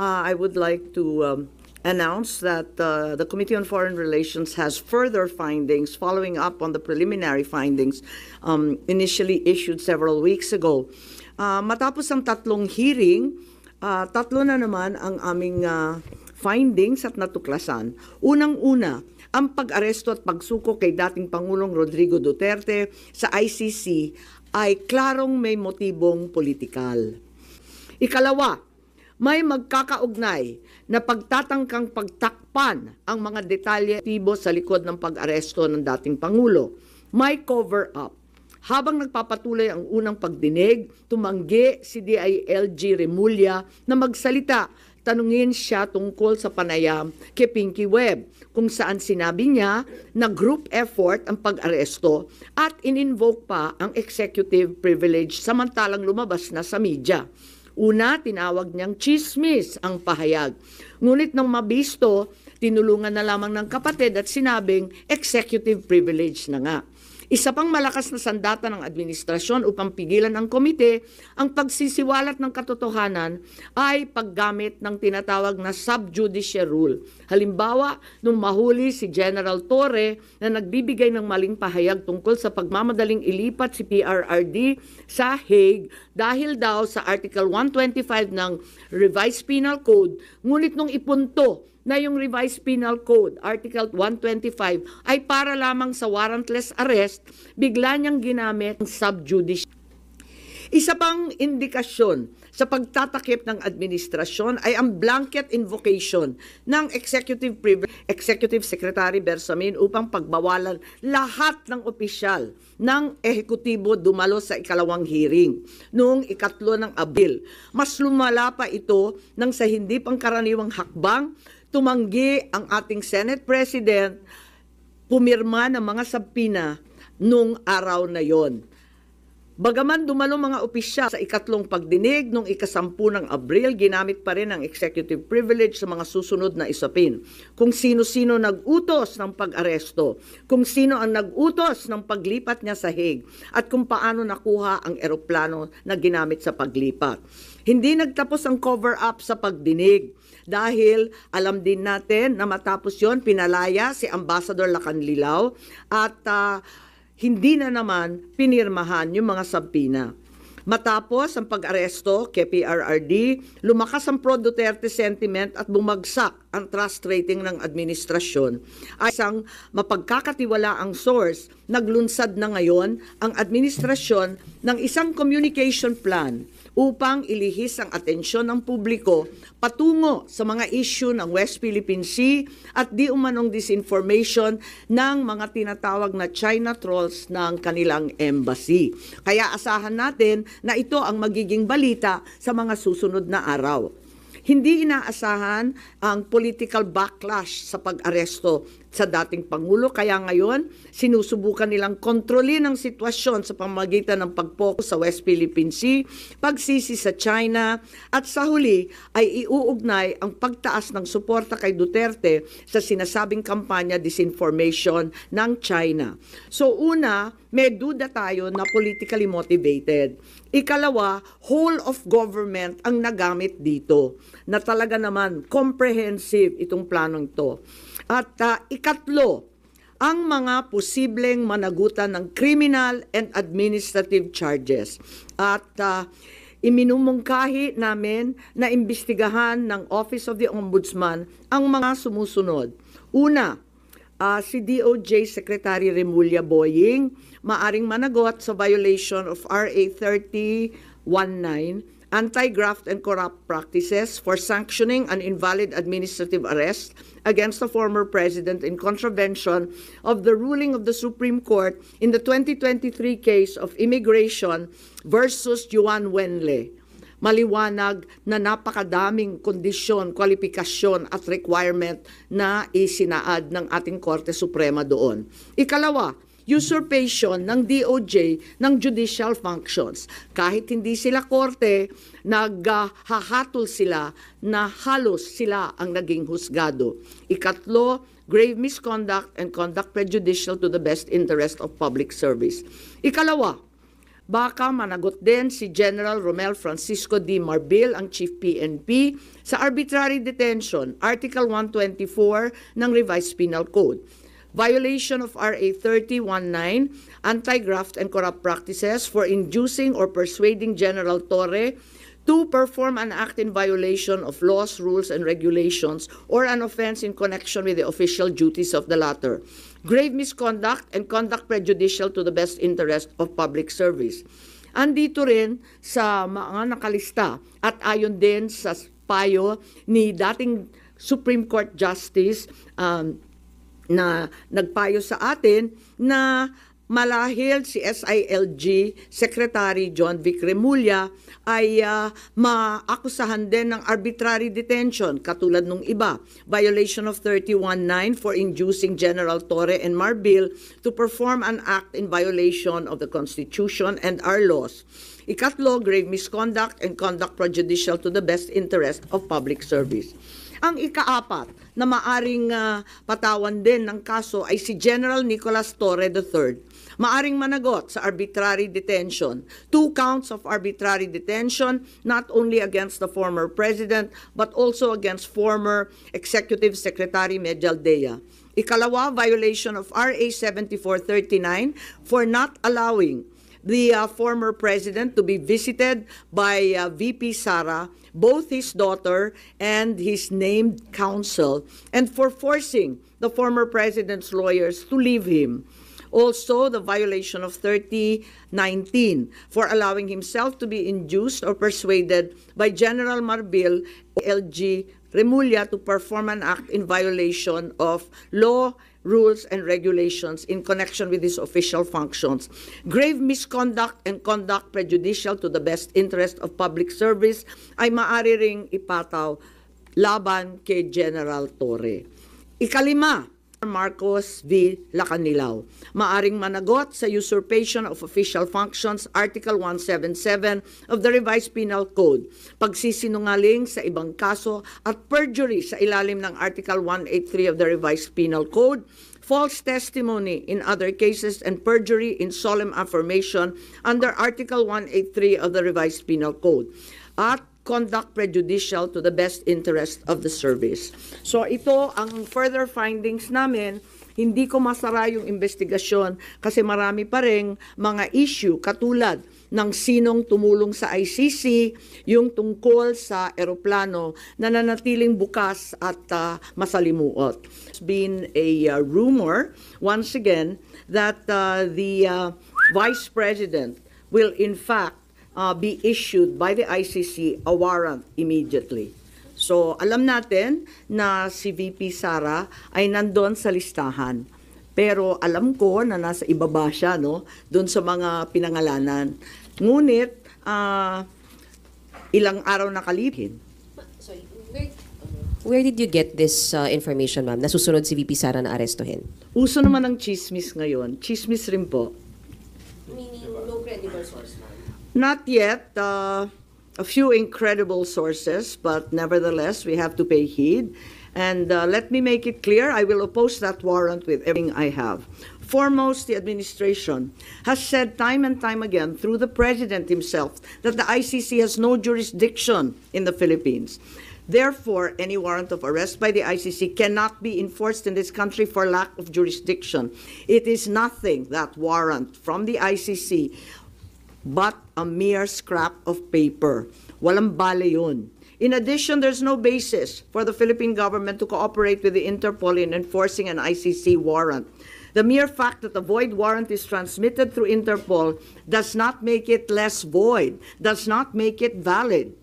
I would like to announce that the Committee on Foreign Relations has further findings following up on the preliminary findings initially issued several weeks ago. Matapos ang tatlong hearing, tatlo na naman ang aming findings at natuklasan. Unang-una, ang pag-aresto at pagsuko kay dating Pangulong Rodrigo Duterte sa ICC ay klarong may motibong politikal. Ikalawa, may magkakaugnay na pagtatangkang pagtakpan ang mga detalye sa likod ng pag-aresto ng dating Pangulo. May cover-up. Habang nagpapatuloy ang unang pagdinig, tumanggi si DILG Remulla na magsalita. Tanungin siya tungkol sa panayam kay Pinky Webb, kung saan sinabi niya na group effort ang pag-aresto at in-invoke pa ang executive privilege samantalang lumabas na sa media. Una, tinawag niyang chismis ang pahayag. Ngunit nang mabisto, tinulungan na lamang ng kapatid at sinabing executive privilege na nga. Isa pang malakas na sandata ng administrasyon upang pigilan ng komite ang pagsisiwalat ng katotohanan ay paggamit ng tinatawag na sub-judice rule. Halimbawa, nung mahuli si General Torre na nagbibigay ng maling pahayag tungkol sa pagmamadaling ilipat si PRRD sa Hague dahil daw sa Article 125 ng Revised Penal Code, ngunit nung ipunto na yung Revised Penal Code, Article 125, ay para lamang sa warrantless arrest, bigla niyang ginamit ang sub-judice. Isa pang indikasyon sa pagtatakip ng administrasyon ay ang blanket invocation ng Executive Secretary Bersamin upang pagbawalan lahat ng opisyal ng ehekutibo dumalo sa ikalawang hearing noong 3 ng Abril. Mas lumala pa ito nang sa hindi pangkaraniwang hakbang, tumanggi ang ating Senate President, pumirma ng mga sabpina nung araw na yon. Bagaman dumalo mga opisyal sa ikatlong pagdinig noong 10 ng Abril, ginamit pa rin ang executive privilege sa mga susunod na isapin. Kung sino-sino nag-utos ng pag-aresto, kung sino ang nag-utos ng paglipat niya sa Hague, at kung paano nakuha ang eroplano na ginamit sa paglipat. Hindi nagtapos ang cover-up sa pagdinig dahil alam din natin na matapos yon pinalaya si Ambassador Lacanlilao at hindi na naman pinirmahan yung mga sabpina. Matapos ang pag-aresto kay PRRD, lumakas ang pro-Duterte sentiment at bumagsak ang trust rating ng administrasyon. Ay isang mapagkakatiwalaang source, naglunsad na ngayon ang administrasyon ng isang communication plan upang ilihis ang atensyon ng publiko patungo sa mga issue ng West Philippine Sea at di umanong disinformation ng mga tinatawag na China trolls ng kanilang embassy. Kaya asahan natin na ito ang magiging balita sa mga susunod na araw. Hindi inaasahan ang political backlash sa pag-aresto sa dating Pangulo. Kaya ngayon, sinusubukan nilang kontrolin ang sitwasyon sa pamamagitan ng pag-focus sa West Philippine Sea, pagsisi sa China, at sa huli ay iuugnay ang pagtaas ng suporta kay Duterte sa sinasabing kampanya disinformation ng China. So una, may duda tayo na politically motivated. Ikalawa, whole of government ang nagamit dito na talaga naman comprehensive itong planong ito. At ikatlo, ang mga posibleng managutan ng criminal and administrative charges. At iminumungkahi namin na imbestigahan ng Office of the Ombudsman ang mga sumusunod. Una, si DOJ Secretary Remulla Boying maaring managot sa violation of RA 3019, Anti-Graft and Corrupt Practices for sanctioning an invalid administrative arrest against the former president in contravention of the ruling of the Supreme Court in the 2023 case of Immigration versus Juan Wenle. Maliwanag na napakadaming kondisyon, kwalifikasyon at requirement na isinaad ng ating Korte Suprema doon. Ikalawa, usurpation ng DOJ ng judicial functions. Kahit hindi sila korte, naghahatol sila na halos sila ang naging husgado. Ikatlo, grave misconduct and conduct prejudicial to the best interest of public service. Ikalawa, baka managot din si General Romel Francisco D. Marbil, ang Chief PNP, sa arbitrary detention, Article 124 ng Revised Penal Code. Violation of RA 3019, anti-graft and corrupt practices for inducing or persuading General Torre to perform an act in violation of laws, rules, and regulations or an offense in connection with the official duties of the latter. Grave misconduct and conduct prejudicial to the best interest of public service. Andito rin sa mga nakalista at ayon din sa payo ni dating Supreme Court Justice na nagpayo sa atin na malahil si SILG Secretary John Vic Remulla ay maakusahan din ng arbitrary detention katulad nung iba. Violation of 319 for inducing General Torre and Marbil to perform an act in violation of the Constitution and our laws. Ikatlo, grave misconduct and conduct prejudicial to the best interest of public service. Ang ikaapat na maaring patawan din ng kaso ay si General Nicolas Torre III. Maaring managot sa arbitrary detention. 2 counts of arbitrary detention, not only against the former president, but also against former Executive Secretary Medialdea. Ikalawa, violation of RA 7439 for not allowing the former president to be visited by VP Sara, both his daughter and his named counsel, and for forcing the former president's lawyers to leave him. Also, the violation of 3019 for allowing himself to be induced or persuaded by General Marbil LG Remulla to perform an act in violation of law, rules, and regulations in connection with his official functions. Grave misconduct and conduct prejudicial to the best interest of public service ay maaari ring ipataw laban kay General Torre. Ikalima, Marcos v. Lacanilao. Maaring managot sa usurpation of official functions, Article 177 of the Revised Penal Code, pagsisinungaling sa ibang kaso at perjury sa ilalim ng Article 183 of the Revised Penal Code, false testimony in other cases, and perjury in solemn affirmation under Article 183 of the Revised Penal Code, at conduct prejudicial to the best interest of the service. So ito ang further findings namin. Hindi ko masara yung investigasyon kasi marami pa ring mga issue katulad ng sinong tumulong sa ICC, yung tungkol sa eroplano na nanatiling bukas at masalimuot. It's been a rumor, once again, that the Vice President will in fact be issued by the ICC a warrant immediately. So, alam natin na si VP Sara ay nandun sa listahan. Pero alam ko na nasa ibaba siya, no? Doon sa mga pinangalanan. Ngunit, ilang araw nakalipin. Sorry, where did you get this information, ma'am? Nasusunod si VP Sara na arestuhin? Uso naman ang chismis ngayon. Chismis rin po. Meaning, no credible source, ma'am? Not yet. A few incredible sources, but nevertheless, we have to pay heed. And let me make it clear, I will oppose that warrant with everything I have. Foremost, the administration has said time and time again through the President himself that the ICC has no jurisdiction in the Philippines. Therefore, any warrant of arrest by the ICC cannot be enforced in this country for lack of jurisdiction. It is nothing, that warrant from the ICC, but a mere scrap of paper. Walang bale yun. In addition, there's no basis for the Philippine government to cooperate with the Interpol in enforcing an ICC warrant. The mere fact that a void warrant is transmitted through Interpol does not make it less void, does not make it valid.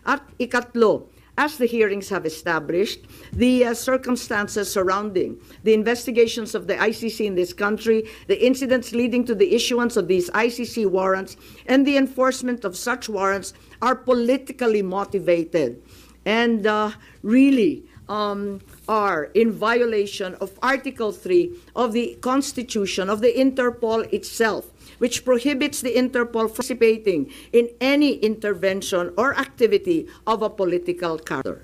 At ikatlo, as the hearings have established, the circumstances surrounding the investigations of the ICC in this country, the incidents leading to the issuance of these ICC warrants, and the enforcement of such warrants are politically motivated and really are in violation of Article 3 of the Constitution of the Interpol itself, which prohibits the Interpol participating in any intervention or activity of a political character.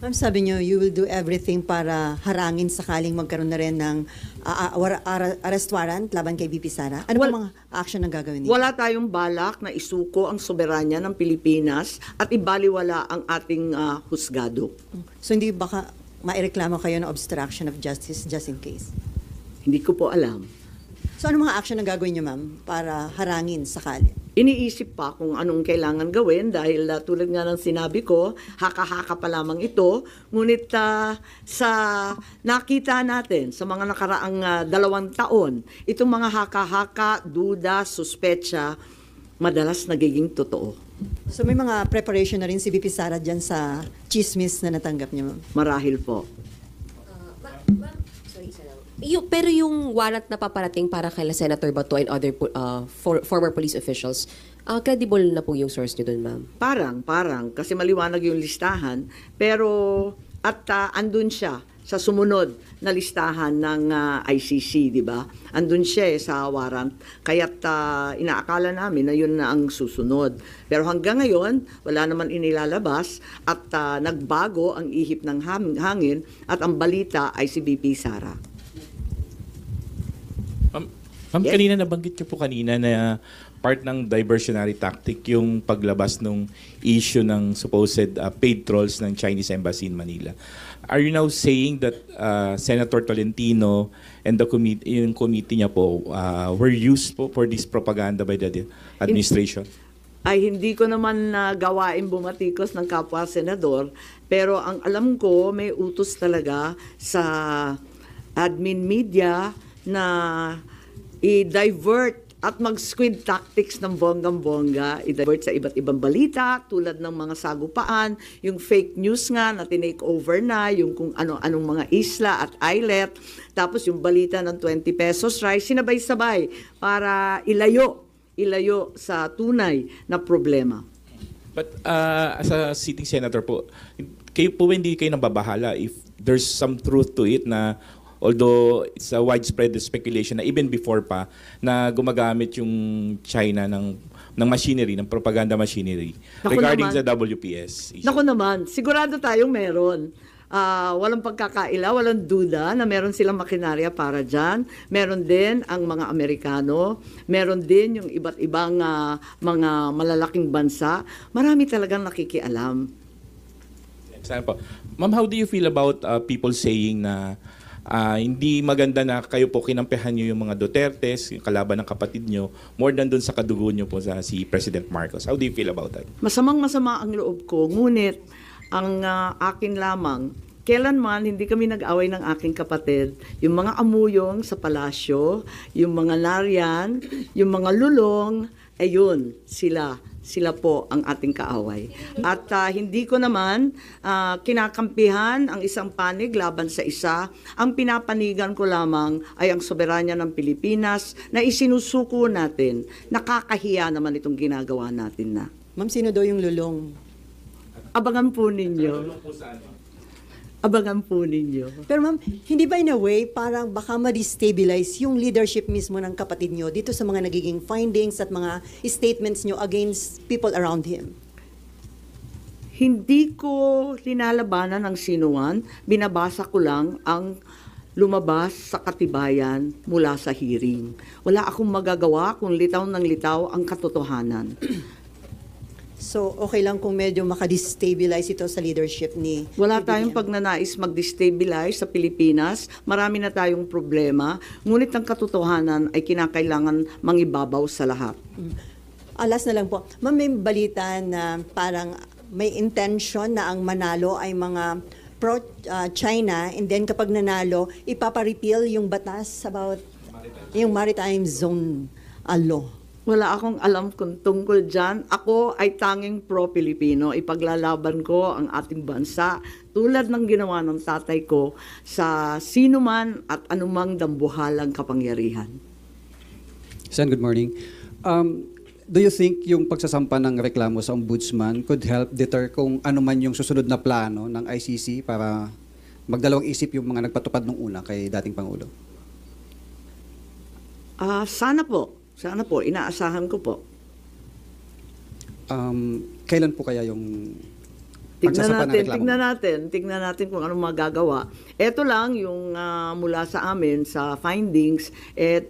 Ma'am, sabi niyo, you will do everything para harangin sakaling magkaroon na rin ng arrest warrant laban kay VP Sara. Ano ba mga action ang gagawin niyo? Wala tayong balak na isuko ang soberanya ng Pilipinas at ibaliwala ang ating husgado. So hindi baka maireklamo kayo ng obstruction of justice just in case? Hindi ko po alam. So ano mga action ang gagawin niyo, ma'am, para harangin sakali? Iniisip pa kung anong kailangan gawin dahil tulad nga ng sinabi ko, haka-haka pa lamang ito. Ngunit sa nakita natin sa mga nakaraang 2 taon, itong mga haka-haka, duda, suspecha, madalas nagiging totoo. So may mga preparation na rin si VP Sara dyan sa chismis na natanggap niya, ma'am? Marahil po. Sorry, isa lang. Pero yung warrant na paparating para kay Senator Bato and other former police officials, credible na po yung source niyo dun, ma'am? Parang, kasi maliwanag yung listahan, pero andun siya sa sumunod na listahan ng ICC, di ba? Andun siya sa warrant, kaya't inaakala namin na yun na ang susunod. Pero hanggang ngayon, wala naman inilalabas at nagbago ang ihip ng hangin at ang balita ay si BP Sara. Ma'am, Yes. kanina nabanggit niyo po kanina na part ng diversionary tactic yung paglabas ng issue ng supposed paid trolls ng Chinese Embassy in Manila. Are you now saying that Senator Tolentino and the yung committee niya po were used po for this propaganda by the administration? Ay hindi ko naman gawain bumatikos ng kapwa senador, pero ang alam ko may utos talaga sa admin media na i-divert at mag-squid tactics ng bonggang-bongga, i-divert sa iba't ibang balita tulad ng mga sagupaan, yung fake news nga na tinake over na, yung kung ano-anong mga isla at islet, tapos yung balita ng 20 pesos rice, sinabay-sabay para ilayo sa tunay na problema. But as a sitting senator po, kayo po hindi kayo nababahala if there's some truth to it na although it's a widespread speculation na even before pa na gumagamit yung China ng machinery, ng propaganda machinery regarding sa WPS issue. Naku naman, sigurado tayong meron. Walang pagkakaila, walang duda na meron silang makinarya para dyan. Meron din ang mga Amerikano, meron din yung iba't ibang mga malalaking bansa. Marami talagang nakikialam. Sana po. Ma'am, how do you feel about people saying na hindi maganda na kayo po kinampihan nyo yung mga Dutertes, yung kalaban ng kapatid nyo, more than dun sa kadugo nyo po sa si President Marcos? How do you feel about that? Masamang-masama ang loob ko, ngunit ang akin lamang, kailanman hindi kami nag-away ng aking kapatid. Yung mga amuyong sa palasyo, yung mga nariyan, yung mga lulong, ayun, sila po ang ating kaaway. At hindi ko naman kinakampihan ang isang panig laban sa isa. Ang pinapanigan ko lamang ay ang soberanya ng Pilipinas na isinusuko natin. Nakakahiya naman itong ginagawa natin na. Ma'am, sino daw yung lulong? Abangan po ninyo. Abangan po ninyo. Pero ma'am, hindi ba in a way parang baka ma-destabilize yung leadership mismo ng kapatid nyo dito sa mga nagiging findings at mga statements nyo against people around him? Hindi ko linalabanan ng sinuman, binabasa ko lang ang lumabas sa katibayan mula sa hearing. Wala akong magagawa kung litaw ng litaw ang katotohanan. So, okay lang kung medyo makadestabilize ito sa leadership ni... Wala ni tayong BBM. pagnanais mag-destabilize sa Pilipinas. Marami na tayong problema. Ngunit ang katotohanan ay kinakailangan mangibabaw sa lahat. Last na lang po. Ma'am, may balita na parang may intention na ang manalo ay mga pro-China and then kapag nanalo, ipapa-repeal yung batas about yung maritime zone law. Wala akong alam kung tungkol dyan. Ako ay tanging pro-Pilipino. Ipaglalaban ko ang ating bansa tulad ng ginawa ng tatay ko sa sino man at anumang dambuhalang kapangyarihan. Sen, good morning. Do you think yung pagsasampa ng reklamo sa ombudsman could help deter kung ano man yung susunod na plano ng ICC para magdalawang isip yung mga nagpatupad nung una kay dating Pangulo? Sana po. Sana po. Inaasahan ko po. Kailan po kaya yung pagsasampa ng reklamo? Tignan natin kung anong magagawa. Ito lang yung mula sa amin sa findings,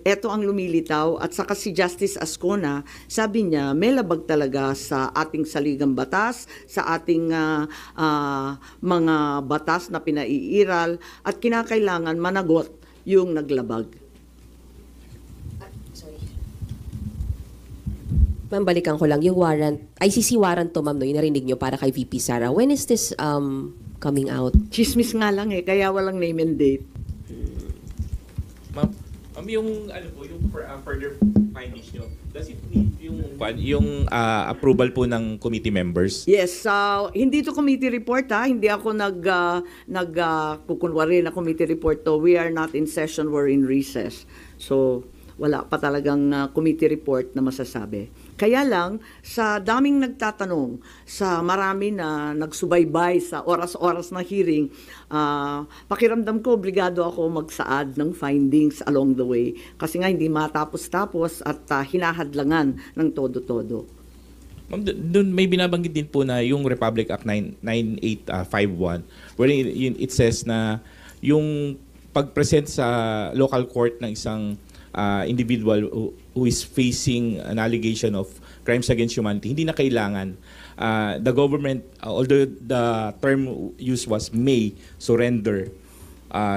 ito ang lumilitaw at saka si Justice Ascona, sabi niya may labag talaga sa ating saligang batas, sa ating mga batas na pinaiiral at kinakailangan managot yung naglabag. Sorry. Ma'am, balikan ko lang yung warrant, ICC warrant to, ma'am, no, yung narinig nyo para kay VP Sara. When is this coming out? Chismis nga lang kaya walang name and date. Ma'am, yung further findings nyo, does it need yung approval po ng committee members? Yes, hindi to committee report hindi ako kukunwari na committee report to. We are not in session, we're in recess. So, wala pa talagang committee report na masasabi. Kaya lang, sa daming nagtatanong, sa marami na nagsubaybay sa oras-oras na hearing, pakiramdam ko, obligado ako magsaad ng findings along the way. Kasi nga hindi matapos-tapos at hinahadlangan ng todo-todo. Ma'am, doon may binabanggit din po na yung Republic Act 9851 wherein it says na yung pag-present sa local court ng isang individual who is facing an allegation of crimes against humanity, hindi na kailangan the government, although the term used was may surrender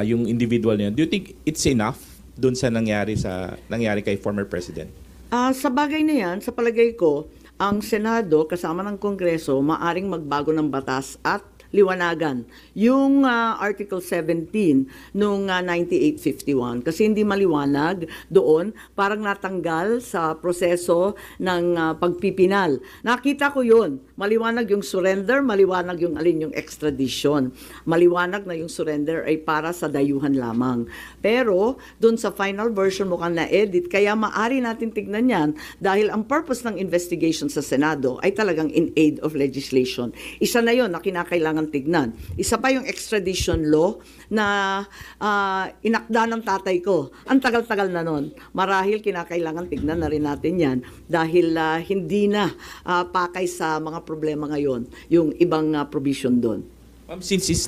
yung individual niya. Do you think it's enough doon sa nangyari kay former president? Sa bagay na yan, sa palagay ko, ang Senado kasama ng Kongreso maaring magbago ng batas at liwanagan yung Article 17 nung 9851 kasi hindi maliwanag doon, parang natanggal sa proseso ng pagpipinal. Nakita ko yun, maliwanag yung surrender, maliwanag yung alin yung extradition. Maliwanag na yung surrender ay para sa dayuhan lamang. Pero doon sa final version mukhang na-edit, kaya maari natin tignan yan dahil ang purpose ng investigation sa Senado ay talagang in aid of legislation. Isa na yun na kinakailangan tignan. Isa pa yung extradition law na inakda ng tatay ko. Ang tagal-tagal na nun. Marahil kinakailangan tignan na rin natin yan dahil hindi na pakay sa mga problema ngayon yung ibang provision doon. Ma'am, since it's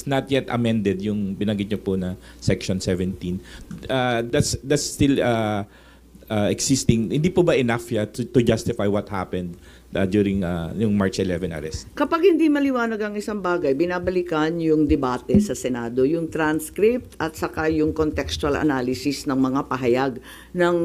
not yet amended yung binanggit niyo po na Section 17, that's still existing. Hindi po ba enough to justify what happened during yung March 11 arrest? Kapag hindi maliwanag ang isang bagay, binabalikan yung debate sa Senado, yung transcript at saka yung contextual analysis ng mga pahayag ng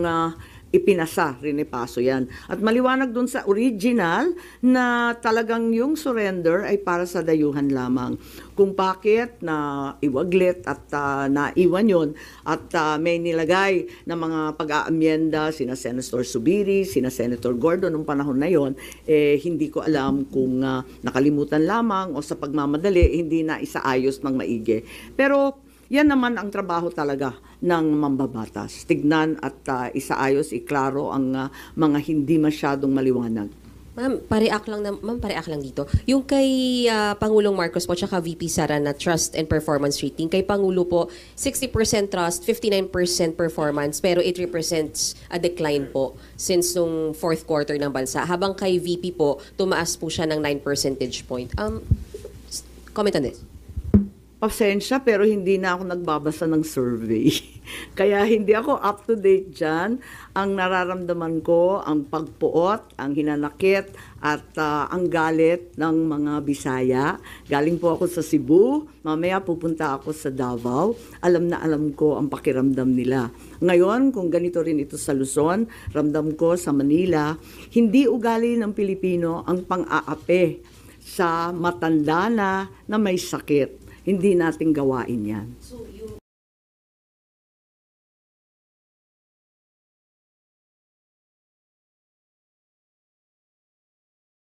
ipinasa, rinipaso yan. At maliwanag dun sa original na talagang yung surrender ay para sa dayuhan lamang. Kung bakit na iwaglit at naiwan yun at may nilagay na mga pag-aamyenda sina Senator Subiri, sina Senator Gordon nung panahon na yon, hindi ko alam kung nakalimutan lamang o sa pagmamadali hindi na isaayos ng maigi. Pero yan naman ang trabaho talaga ng mambabatas. Tignan at isaayos, iklaro ang mga hindi masyadong maliwanag. Ma'am, pareact lang dito. Yung kay Pangulong Marcos po tsaka VP Sara na trust and performance rating, kay Pangulo po 60% trust, 59% performance, pero it represents a decline po since nung fourth quarter ng bansa. Habang kay VP po, tumaas po siya ng 9 percentage point. Comment on this. Pasensya, pero hindi na ako nagbabasa ng survey. Kaya hindi ako up to date dyan. Ang nararamdaman ko, ang pagpuot, ang hinanakit, at ang galit ng mga Bisaya. Galing po ako sa Cebu, mamaya pupunta ako sa Davao. Alam na alam ko ang pakiramdam nila. Ngayon, kung ganito rin ito sa Luzon, ramdam ko sa Manila, hindi ugali ng Pilipino ang pang-aapi sa matanda na may sakit. Hindi natin gawain yan. So,